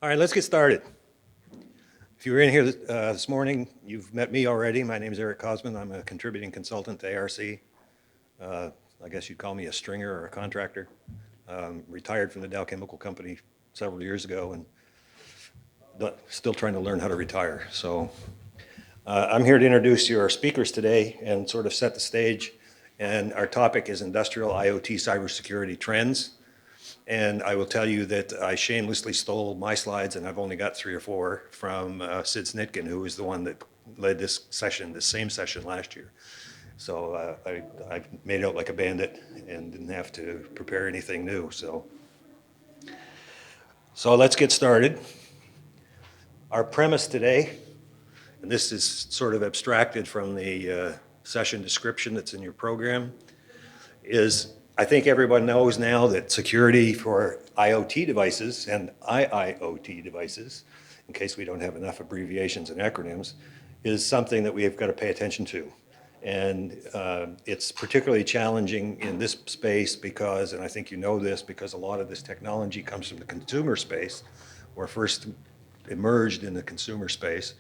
All right, let's get started. If you were in here this morning, you've met me already. My name is Eric Cosman. I'm a contributing consultant to ARC. I guess you'd call me a stringer or a contractor. Retired from the Dow Chemical Company several years ago and still trying to learn how to retire. So I'm here to introduce you our speakers today and sort of set the stage. And our topic is industrial IoT cybersecurity trends. And I will tell you that I shamelessly stole my slides, and I've only got 3 or 4 from Sid Snitkin, who was the one that led this same session last year. So I made out like a bandit and didn't have to prepare anything new. So let's get started. Our premise today, and this is sort of abstracted from the session description that's in your program, is I think everyone knows now that security for IoT devices and IIoT devices, in case we don't have enough abbreviations and acronyms, is something that we have got to pay attention to. And it's particularly challenging in this space because, and I think you know this, because a lot of this technology comes from the consumer space, or first emerged in the consumer space,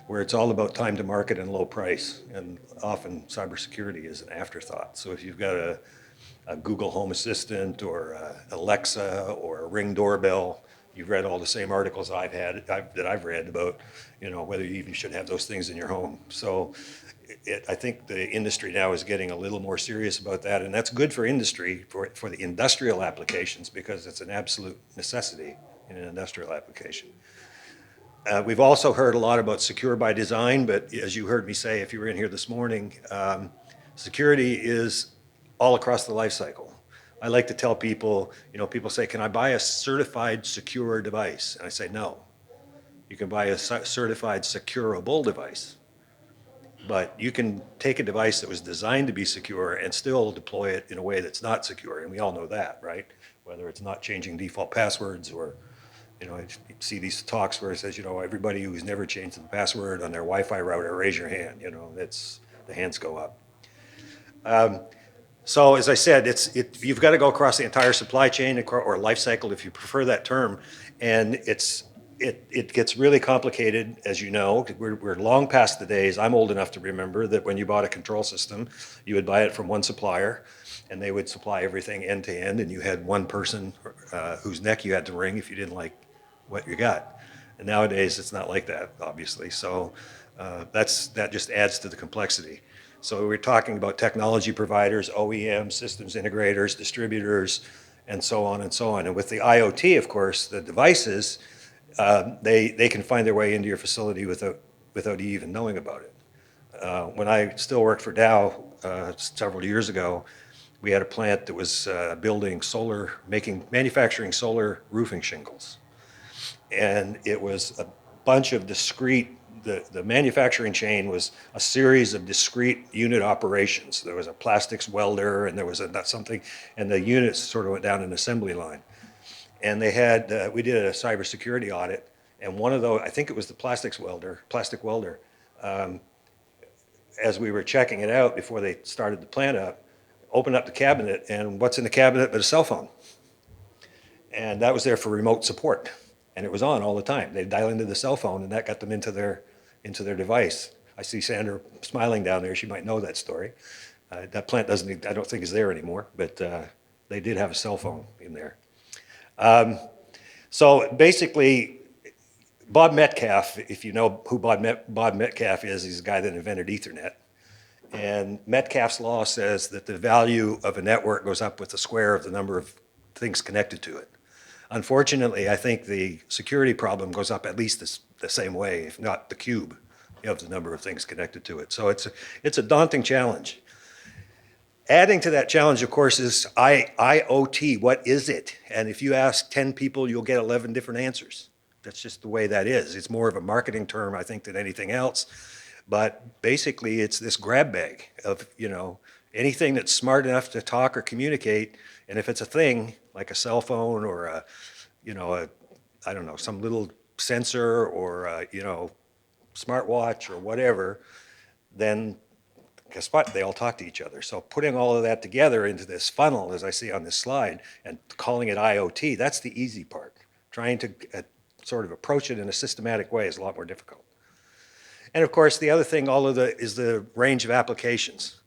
where it's all about time to market and low price. And often cybersecurity is an afterthought. So if you've got a Google Home Assistant or Alexa or a Ring doorbell. You've read all the same articles that I've read about, whether you even should have those things in your home. So I think the industry now is getting a little more serious about that, and that's good for industry, for the industrial applications, because it's an absolute necessity in an industrial application. We've also heard a lot about secure by design, but as you heard me say, if you were in here this morning, security is all across the life cycle. I like to tell people, people say, can I buy a certified secure device? And I say, no. You can buy a certified securable device. But you can take a device that was designed to be secure and still deploy it in a way that's not secure. And we all know that, right? Whether it's not changing default passwords or, you see these talks where it says, everybody who's never changed the password on their Wi-Fi router, raise your hand. The hands go up. So as I said, you've got to go across the entire supply chain or life cycle, if you prefer that term, and it gets really complicated, as you know. We're long past the days. I'm old enough to remember that when you bought a control system, you would buy it from one supplier, and they would supply everything end to end, and you had one person whose neck you had to wring if you didn't like what you got. And nowadays, it's not like that, obviously. So that just adds to the complexity. So we're talking about technology providers, OEMs, systems integrators, distributors, and so on and so on. And with the IoT, of course, the devices, they can find their way into your facility without you even knowing about it. When I still worked for Dow several years ago, we had a plant that was manufacturing solar roofing shingles. And it was a bunch of the manufacturing chain was a series of discrete unit operations. There was a plastics welder, and there was something, and the units sort of went down an assembly line. And we did a cybersecurity audit, and one of those, I think it was the plastic welder, as we were checking it out before they started the plant up, opened up the cabinet, and what's in the cabinet but a cell phone? And that was there for remote support. And it was on all the time. They'd dial into the cell phone, and that got them into their device. I see Sandra smiling down there. She might know that story. That plant I don't think is there anymore, but they did have a cell phone in there. So basically, Bob Metcalfe, if you know who Bob Metcalfe is, he's the guy that invented Ethernet. And Metcalfe's law says that the value of a network goes up with the square of the number of things connected to it. Unfortunately, I think the security problem goes up at least the same way, if not the cube of the number of things connected to it. So it's a daunting challenge. Adding to that challenge, of course, is IoT. What is it? And if you ask 10 people, you'll get 11 different answers. That's just the way that is. It's more of a marketing term, I think, than anything else. But basically, it's this grab bag of, anything that's smart enough to talk or communicate. And if it's a thing, like a cell phone or I don't know, some little sensor or smartwatch or whatever, then guess what? They all talk to each other. So putting all of that together into this funnel, as I see on this slide, and calling it IoT, that's the easy part. Trying to sort of approach it in a systematic way is a lot more difficult. And of course, the other thing, is the range of applications.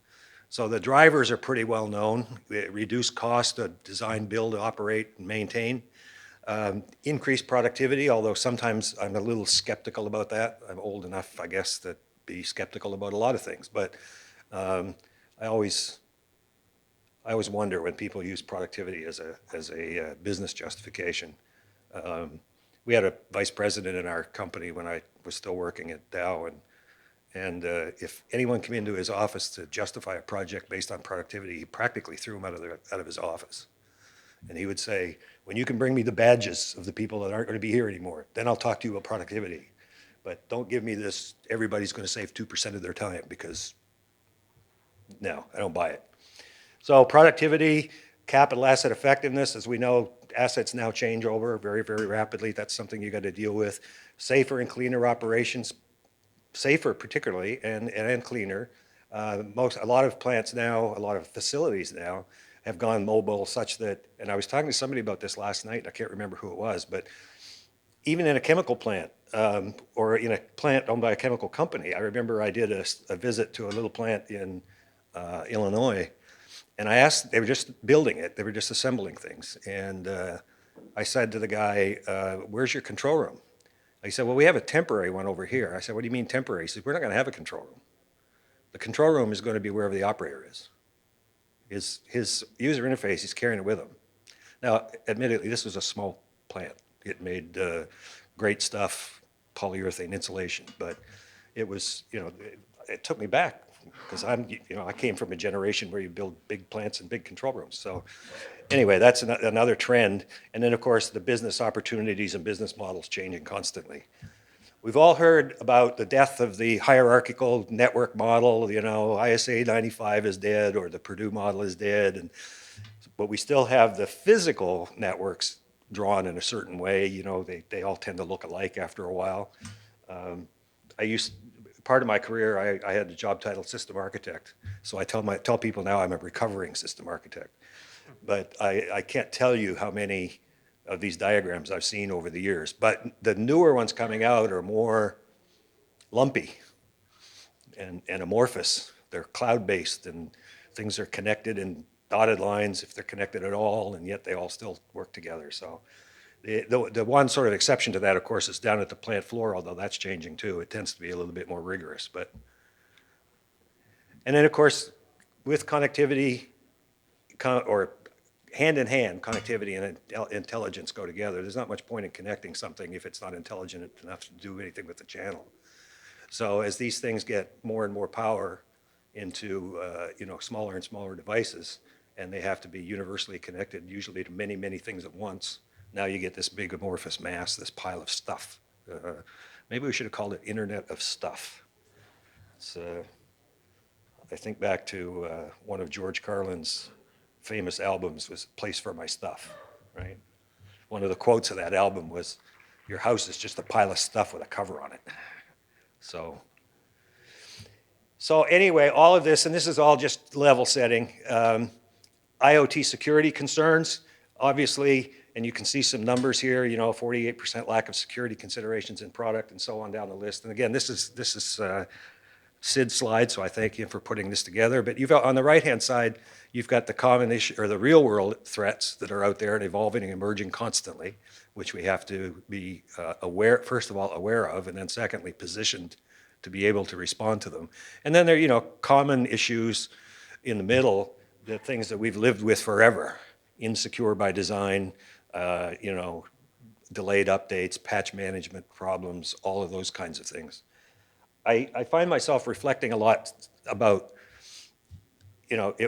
So the drivers are pretty well known. Reduce cost to design, build, operate, and maintain. Increase productivity, although sometimes I'm a little skeptical about that. I'm old enough, I guess, to be skeptical about a lot of things. But I always wonder when people use productivity as a business justification. We had a vice president in our company when I was still working at Dow, and if anyone came into his office to justify a project based on productivity, he practically threw him out of his office. And he would say, when you can bring me the badges of the people that aren't going to be here anymore, then I'll talk to you about productivity. But don't give me this, everybody's going to save 2% of their time, because no, I don't buy it. So productivity, capital asset effectiveness, as we know, assets now change over very, very rapidly. That's something you got to deal with. Safer and cleaner operations, safer particularly, and cleaner. A lot of plants now, a lot of facilities now have gone mobile such that, and I was talking to somebody about this last night, I can't remember who it was, but even in a chemical plant, or in a plant owned by a chemical company, I remember I did a visit to a little plant in Illinois, and I asked, they were just building it, they were just assembling things, and I said to the guy, where's your control room? He said, well, we have a temporary one over here. I said, what do you mean temporary? He said, we're not going to have a control room. The control room is going to be wherever the operator is. His user interface, he's carrying it with him. Now, admittedly, this was a small plant. It made great stuff, polyurethane insulation, but it was, it took me back, because I came from a generation where you build big plants and big control rooms. So anyway, that's another trend. And then, of course, the business opportunities and business models changing constantly. We've all heard about the death of the hierarchical network model, ISA 95 is dead, or the Purdue model is dead, but we still have the physical networks drawn in a certain way. They all tend to look alike after a while. Part of my career, I had the job title system architect, so I tell people now I'm a recovering system architect. But I can't tell you how many of these diagrams I've seen over the years. But the newer ones coming out are more lumpy and amorphous. They're cloud-based, and things are connected in dotted lines if they're connected at all, and yet they all still work together. So the one sort of exception to that, of course, is down at the plant floor, although that's changing too. It tends to be a little bit more rigorous. And then, of course, with connectivity, or hand-in-hand, connectivity and intelligence go together. There's not much point in connecting something if it's not intelligent enough to do anything with the channel. So as these things get more and more power into smaller and smaller devices, and they have to be universally connected, usually to many, many things at once, now you get this big amorphous mass, this pile of stuff. Maybe we should have called it Internet of Stuff. I think back to one of George Carlin's famous albums was Place for My Stuff, right? One of the quotes of that album was, your house is just a pile of stuff with a cover on it. So anyway, all of this, and this is all just level setting, IoT security concerns, obviously, and you can see some numbers here, 48% lack of security considerations in product and so on down the list. And again, this is Sid's slide, so I thank you for putting this together. But you've got, on the right-hand side, you've got the common issue, or the real-world threats that are out there and evolving and emerging constantly, which we have to be aware, first of all, aware of, and then secondly, positioned to be able to respond to them. And then there are, common issues in the middle, the things that we've lived with forever, insecure by design, delayed updates, patch management problems, all of those kinds of things. I find myself reflecting a lot about,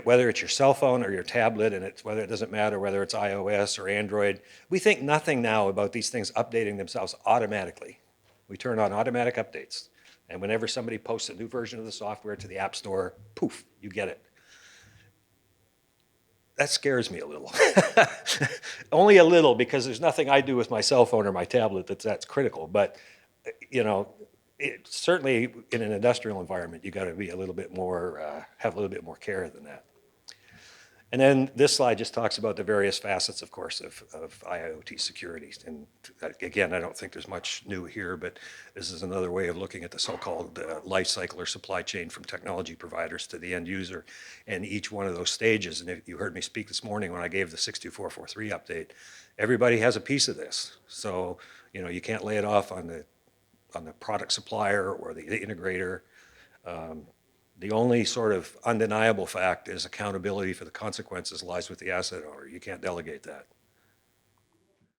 whether it's your cell phone or your tablet, and whether it doesn't matter whether it's iOS or Android. We think nothing now about these things updating themselves automatically. We turn on automatic updates, and whenever somebody posts a new version of the software to the App Store, poof, you get it. That scares me a little. Only a little, because there's nothing I do with my cell phone or my tablet that's critical. But, certainly in an industrial environment, you got to be a little bit more, have a little bit more care than that. And then this slide just talks about the various facets, of course, of IoT security. And again, I don't think there's much new here, but this is another way of looking at the so-called life cycle or supply chain from technology providers to the end user and each one of those stages. And if you heard me speak this morning when I gave the 62443 update, everybody has a piece of this. So, you know, you can't lay it off on the product supplier or the integrator. The only sort of undeniable fact is accountability for the consequences lies with the asset owner. You can't delegate that.